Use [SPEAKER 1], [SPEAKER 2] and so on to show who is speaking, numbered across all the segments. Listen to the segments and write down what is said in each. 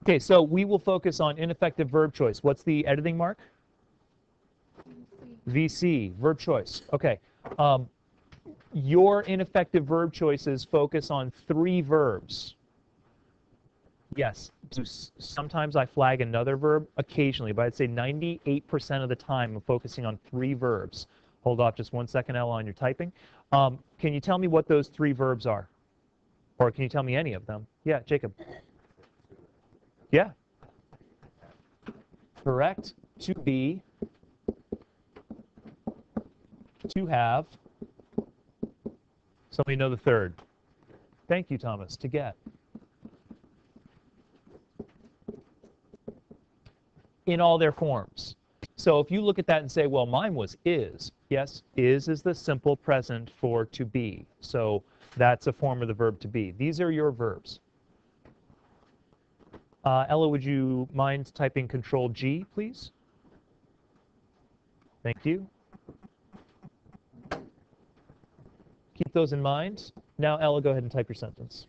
[SPEAKER 1] Okay, so we will focus on ineffective verb choice. What's the editing mark? VC, verb choice. Okay. Your ineffective verb choices focus on 3 verbs. Yes, sometimes I flag another verb occasionally, but I'd say 98% of the time I'm focusing on 3 verbs. Hold off just 1 second, Ella, on your typing. Can you tell me what those 3 verbs are? Or can you tell me any of them? Yeah, Jacob. Yeah. Correct. To be. To have. Somebody know the third. Thank you, Thomas. To get. In all their forms. So if you look at that and say, well, mine was is. Yes, is the simple present for to be. So that's a form of the verb to be. These are your verbs. Ella, would you mind typing Control G, please? Thank you. Keep those in mind. Now, Ella, go ahead and type your sentence.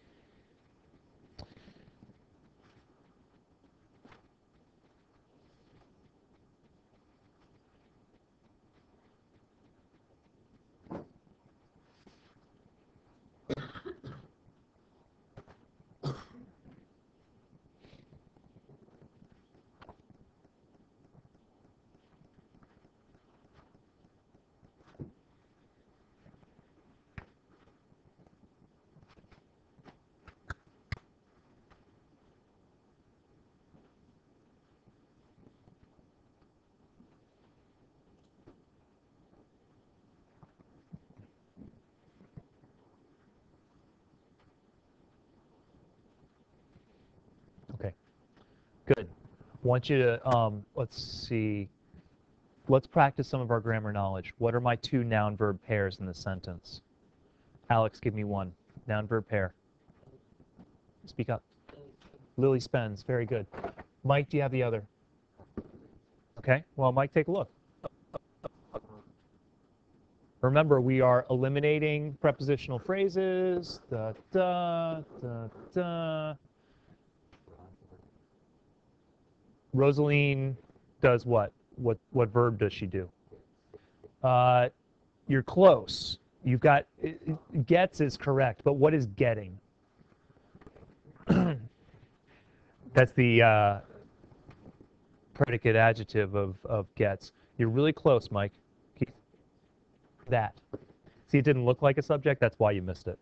[SPEAKER 1] Okay, good. I want you to, let's see, let's practice some of our grammar knowledge. What are my 2 noun-verb pairs in the sentence? Alex, give me 1. Noun-verb pair. Speak up. Lily spends. Very good. Mike, do you have the other? Okay, well, Mike, take a look. Remember, we are eliminating prepositional phrases. Da, da, da, da. Rosaline does what? What verb does she do? You're close. You've got, gets is correct, but what is getting? That's the predicate adjective of gets. You're really close, Mike. Keep that. See, it didn't look like a subject. That's why you missed it.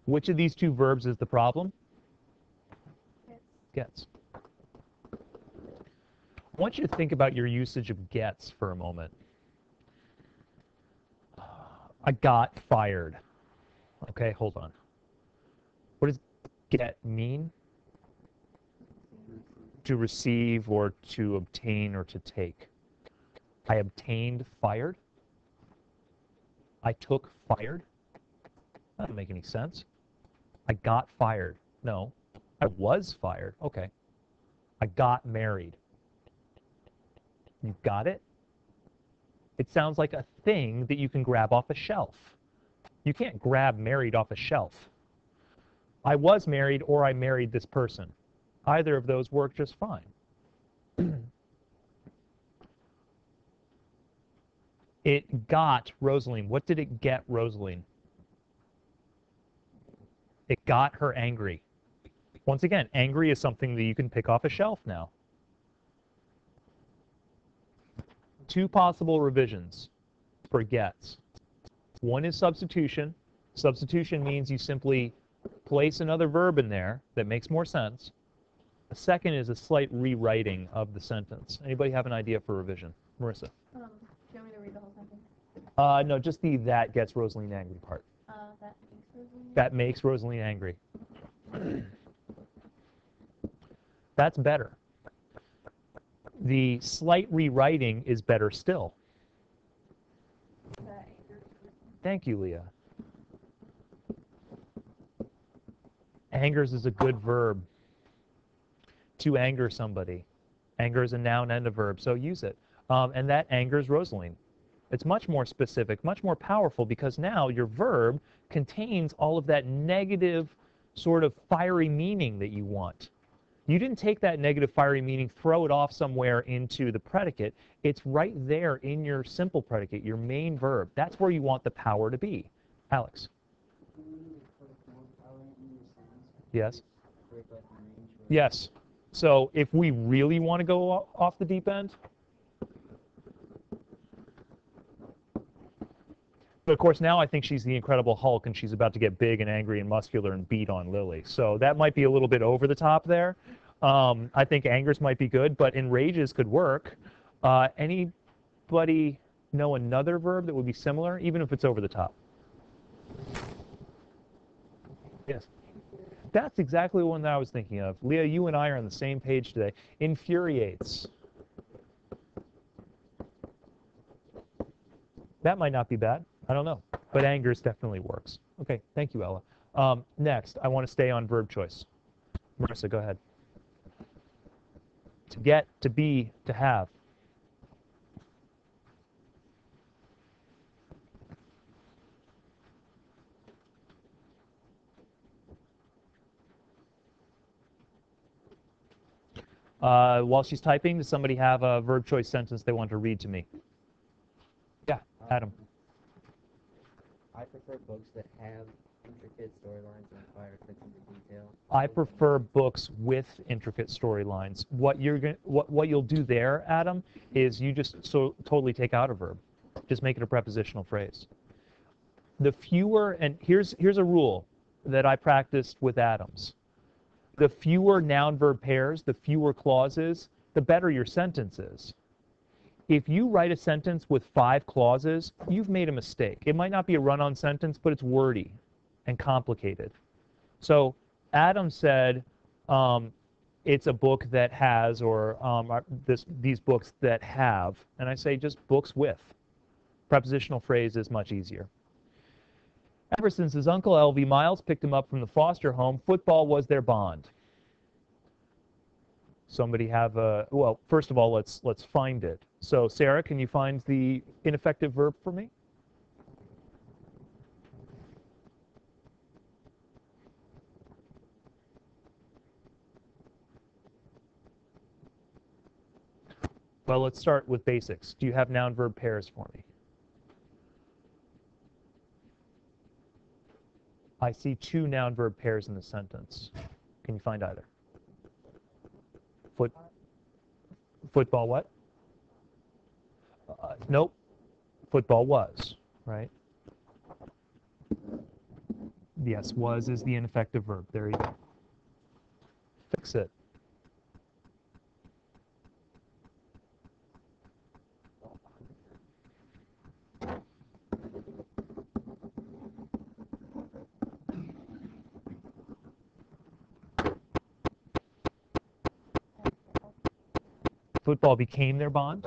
[SPEAKER 1] Which of these 2 verbs is the problem? Gets. I want you to think about your usage of gets for a moment. I got fired. Okay, hold on. What does get mean? To receive or to obtain or to take. I obtained fired. I took fired. That doesn't make any sense. I got fired. No, I was fired. Okay. I got married. You got it? It sounds like a thing that you can grab off a shelf. You can't grab married off a shelf. I was married or I married this person. Either of those work just fine. It got Rosaline. What did it get Rosaline? It got her angry. Once again, angry is something that you can pick off a shelf now. 2 possible revisions for gets. One is substitution. Substitution means you simply place another verb in there that makes more sense. A second is a slight rewriting of the sentence. Anybody have an idea for revision? Marissa?
[SPEAKER 2] Do you want me to read the whole sentence?
[SPEAKER 1] No, just the that gets Rosaline angry part.
[SPEAKER 2] That makes Rosaline
[SPEAKER 1] angry. That's better. The slight rewriting is better still. Thank you, Leah. Angers is a good verb. To anger somebody. Anger is a noun and a verb, so use it. And that angers Rosaline. It's much more specific, much more powerful, because now your verb contains all of that negative sort of fiery meaning that you want. You didn't take that negative fiery meaning, throw it off somewhere into the predicate. It's right there in your simple predicate, your main verb. That's where you want the power to be. Alex? Yes? Yes. So if we really want to go off the deep end, but of course now I think she's the Incredible Hulk and she's about to get big and angry and muscular and beat on Lily. So that might be a little bit over the top there. I think angers might be good, but enrages could work. Anybody know another verb that would be similar, even if it's over the top? Yes. That's exactly the one that I was thinking of. Leah, you and I are on the same page today. Infuriates. That might not be bad. I don't know. But angers definitely works. Okay, thank you, Ella. Next, I want to stay on verb choice. Marissa, go ahead. To get, to be, to have. While she's typing, does somebody have a verb choice sentence they want to read to me? Yeah, Adam.
[SPEAKER 3] I prefer books that have intricate storylines and require attention to detail.
[SPEAKER 1] I prefer books with intricate storylines. What you'll do there, Adam, is you just totally take out a verb. Just make it a prepositional phrase. The fewer, and here's a rule that I practiced with Adams. The fewer noun-verb pairs, the fewer clauses, the better your sentence is. If you write a sentence with 5 clauses, you've made a mistake. It might not be a run-on sentence, but it's wordy and complicated. So Adam said it's a book that has, or these books that have, and I say just books with. Prepositional phrase is much easier. Ever since his uncle L.V. Miles picked him up from the foster home, football was their bond. Somebody have a, well, first of all, let's find it. So Sarah, can you find the ineffective verb for me? Well, let's start with basics. Do you have noun-verb pairs for me? I see 2 noun-verb pairs in the sentence. Can you find either? Football what? Nope. Football was, right? Yes, was is the ineffective verb. There you go. Fix it. Football became their bond.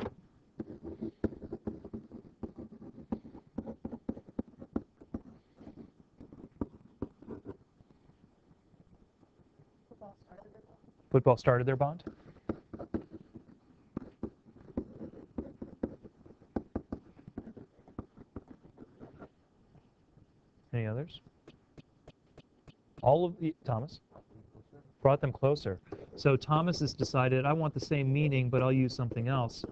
[SPEAKER 1] Football started their bond. Any others? All of the, Thomas? Brought them closer. So Thomas has decided, I want the same meaning, but I'll use something else.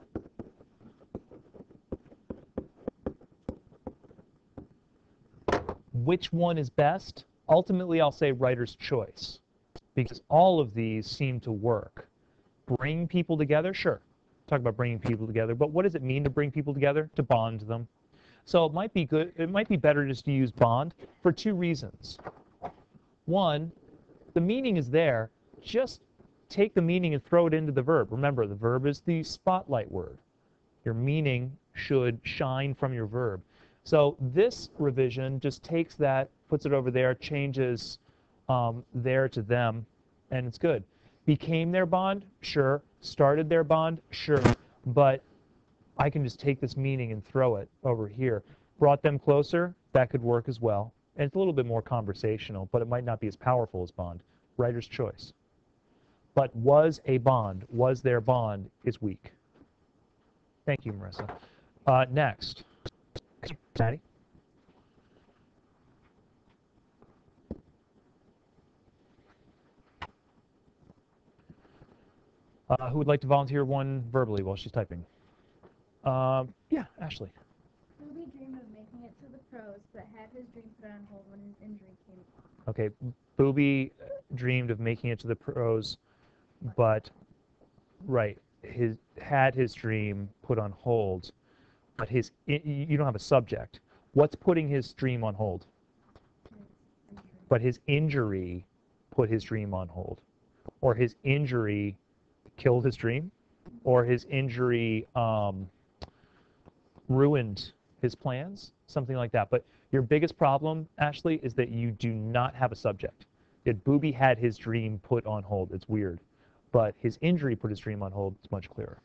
[SPEAKER 1] Which one is best? Ultimately, I'll say writer's choice, because all of these seem to work. Bring people together? Sure. Talk about bringing people together, but what does it mean to bring people together? To bond them. So it might be good, it might be better just to use bond for 2 reasons. One, the meaning is there. Just take the meaning and throw it into the verb. Remember, the verb is the spotlight word. Your meaning should shine from your verb. So this revision just takes that, puts it over there, changes there to them, and it's good. Became their bond? Sure. Started their bond? Sure. But I can just take this meaning and throw it over here. Brought them closer? That could work as well. And it's a little bit more conversational, but it might not be as powerful as bond. Writer's choice. But was a bond, was their bond, is weak. Thank you, Marissa. Next. Maddie? Who would like to volunteer one verbally while she's typing? Yeah, Ashley.
[SPEAKER 2] Booby dreamed of making it to the pros, but had his dream put on hold when his injury came.
[SPEAKER 1] Okay, Booby dreamed of making it to the pros, but right, had his dream put on hold, but you don't have a subject. What's putting his dream on hold? But his injury put his dream on hold, or his injury killed his dream, or his injury ruined his plans, something like that. But your biggest problem, Ashley, is that you do not have a subject. That Booby had his dream put on hold. It's weird. But his injury put his dream on hold. It's much clearer.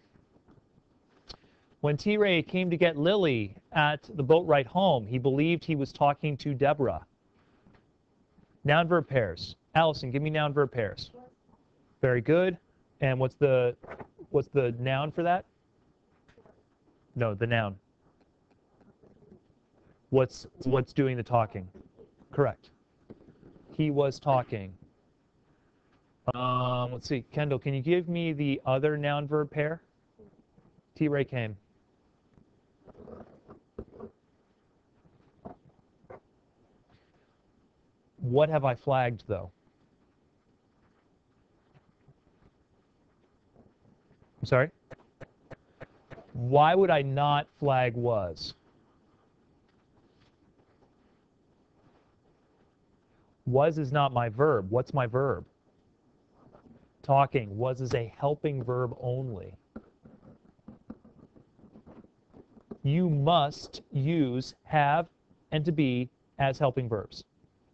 [SPEAKER 1] When T-Ray came to get Lily at the boat ride home, he believed he was talking to Deborah. Noun verb pairs. Allison, give me noun verb pairs. Very good. And what's the noun for that? No, the noun. What's doing the talking? Correct. He was talking. Let's see. Kendall, can you give me the other noun verb pair? T-Ray came. What have I flagged, though? I'm sorry? Why would I not flag was? Was is not my verb. What's my verb? Talking. Was is a helping verb only. You must use have and to be as helping verbs.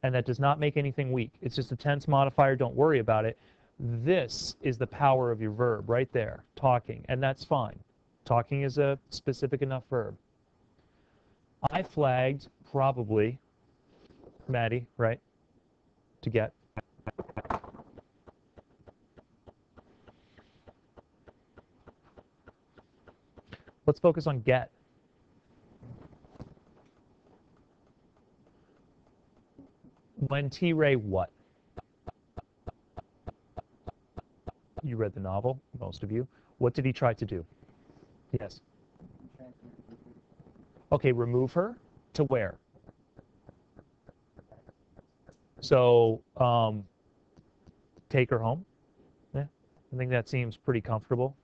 [SPEAKER 1] And that does not make anything weak. It's just a tense modifier. Don't worry about it. This is the power of your verb right there, talking. And that's fine. Talking is a specific enough verb. I flagged probably Maddie, right? To get. Let's focus on get. When T-Ray what? You read the novel, most of you. What did he try to do? Yes. Okay, remove her to where? So take her home. Yeah, I think that seems pretty comfortable.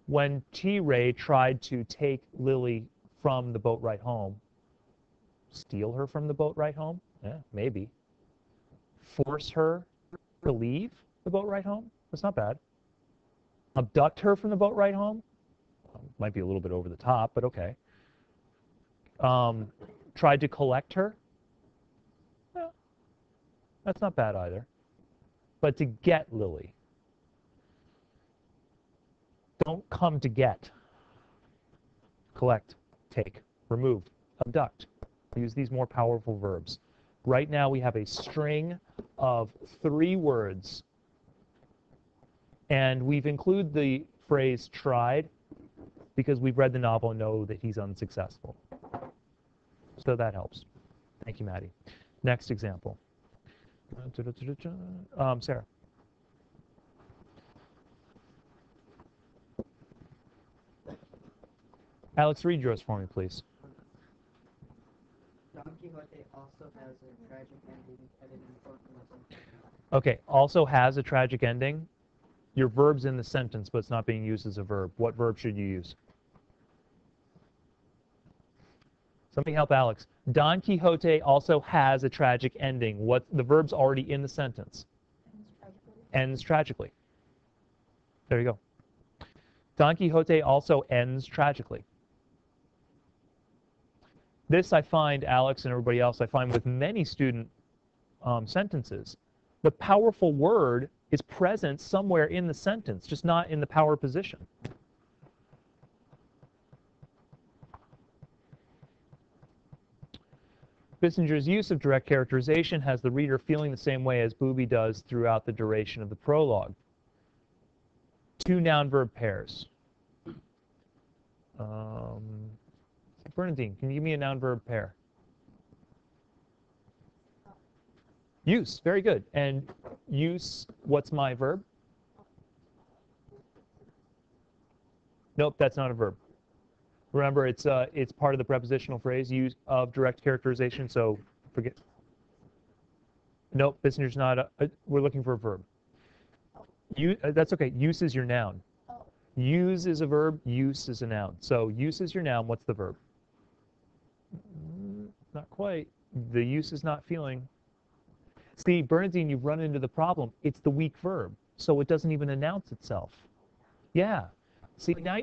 [SPEAKER 1] When T-Ray tried to take Lily from the boat ride home, steal her from the boat ride home? Yeah, maybe. Force her to leave the boat ride home? That's not bad. Abduct her from the boat ride home? Might be a little bit over the top, but okay. Tried to collect her? Yeah, that's not bad either. But to get Lily. Don't come to get. Collect, take, remove, abduct. Use these more powerful verbs. Right now we have a string of 3 words. And we've included the phrase tried because we've read the novel and know that he's unsuccessful. So that helps. Thank you, Maddie. Next example. Sarah. Alex, read yours for me, please.
[SPEAKER 3] Don Quixote also has a tragic ending at an important lesson.
[SPEAKER 1] Okay, also has a tragic ending. Your verb's in the sentence, but it's not being used as a verb. What verb should you use? Somebody help Alex. Don Quixote also has a tragic ending. What the verb's already in the sentence? Ends tragically. There you go. Don Quixote also ends tragically. This I find, Alex and everybody else, I find with many student sentences. The powerful word is present somewhere in the sentence, just not in the power position. Bissinger's use of direct characterization has the reader feeling the same way as Booby does throughout the duration of the prologue. 2 noun-verb pairs. Bernadine, can you give me a noun-verb pair? Use, very good. And use, what's my verb? Nope, that's not a verb. Remember, it's part of the prepositional phrase use of direct characterization, so forget. Nope, Bissinger's not we're looking for a verb. That's okay. Use is your noun. Use is a verb, use is a noun. So use is your noun, what's the verb? Not quite. The use is not feeling. See, Bernadine, you've run into the problem. It's the weak verb, so it doesn't even announce itself. Yeah. See, now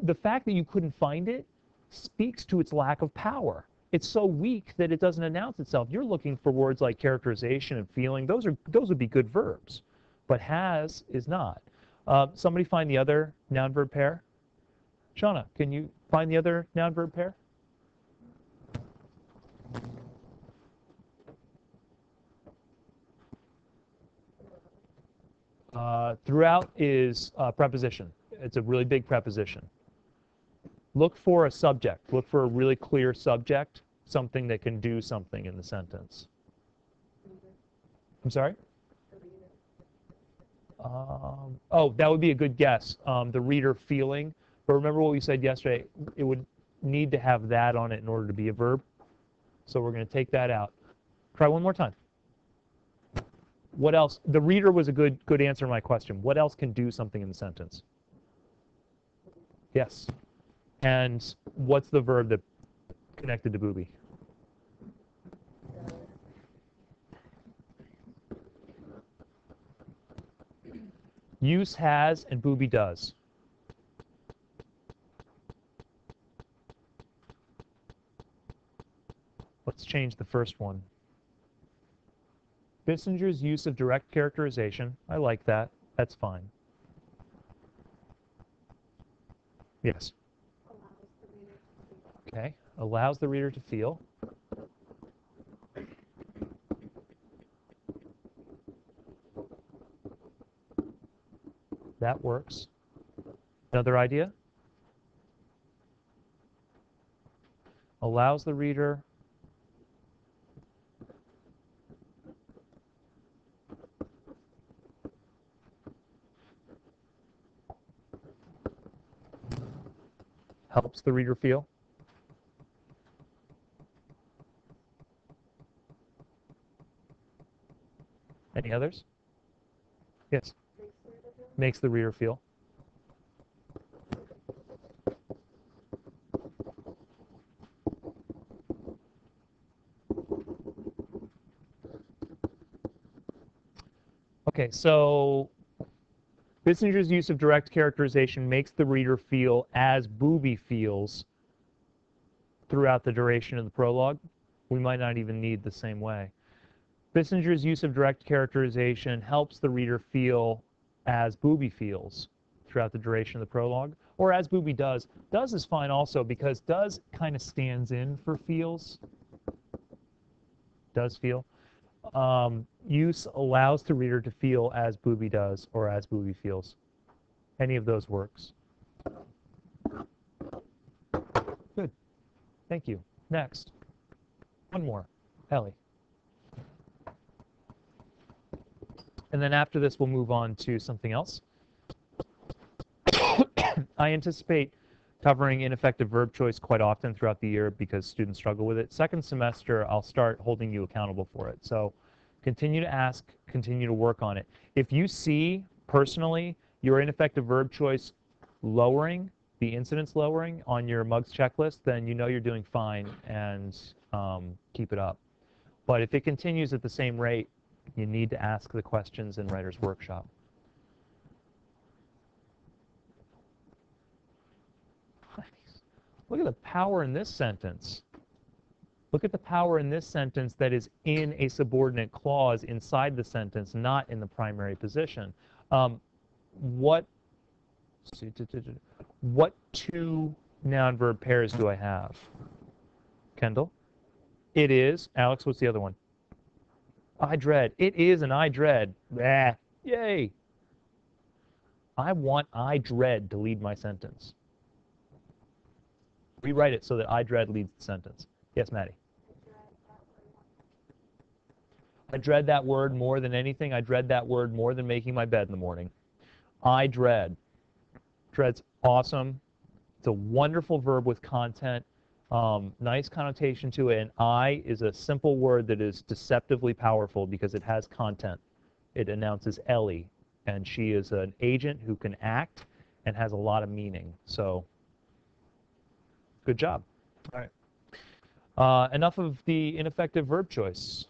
[SPEAKER 1] the fact that you couldn't find it speaks to its lack of power. It's so weak that it doesn't announce itself. You're looking for words like characterization and feeling. Those would be good verbs, but has is not. Somebody find the other noun-verb pair. Shauna, can you find the other noun-verb pair? Throughout is preposition. It's a really big preposition. Look for a subject. Look for a really clear subject, something that can do something in the sentence. I'm sorry? Oh, that would be a good guess. The reader feeling. But remember what we said yesterday, it would need to have that on it in order to be a verb. So we're going to take that out. Try one more time. What else? The reader was a good answer to my question. What else can do something in the sentence? Yes. And what's the verb that connected to booby? Use has and booby does. Let's change the first one. Bissinger's use of direct characterization. I like that. That's fine. Yes. Okay. Allows the reader to feel. That works. Another idea? Allows the reader helps the reader feel. Any others? Yes. Makes the reader feel. Okay, so Bissinger's use of direct characterization makes the reader feel as booby feels throughout the duration of the prologue. We might not even need the same way. Bissinger's use of direct characterization helps the reader feel as booby feels throughout the duration of the prologue, or as booby does. Does is fine also because does kind of stands in for feels. Does feel. Use allows the reader to feel as booby does or as booby feels. Any of those works. Good. Thank you. Next. One more. Ellie. And then after this, we'll move on to something else. I anticipate covering ineffective verb choice quite often throughout the year because students struggle with it. Second semester, I'll start holding you accountable for it. So continue to ask, continue to work on it. If you see, personally, your ineffective verb choice lowering, the incidence lowering on your MUGS checklist, then you know you're doing fine and keep it up. But if it continues at the same rate, you need to ask the questions in Writer's Workshop. Look at the power in this sentence. Look at the power in this sentence that is in a subordinate clause inside the sentence, not in the primary position. What two noun-verb pairs do I have? Kendall? It is. Alex, what's the other one? I dread. It is an I dread. Bah. Yay. I want I dread to lead my sentence. Rewrite it so that I dread leads the sentence. Yes, Maddie? I dread that word more than anything. I dread that word more than making my bed in the morning. I dread. dread's awesome. It's a wonderful verb with content, nice connotation to it, and I is a simple word that is deceptively powerful because it has content. It announces Ellie, and she is an agent who can act and has a lot of meaning. So, good job. All right. Enough of the ineffective verb choice.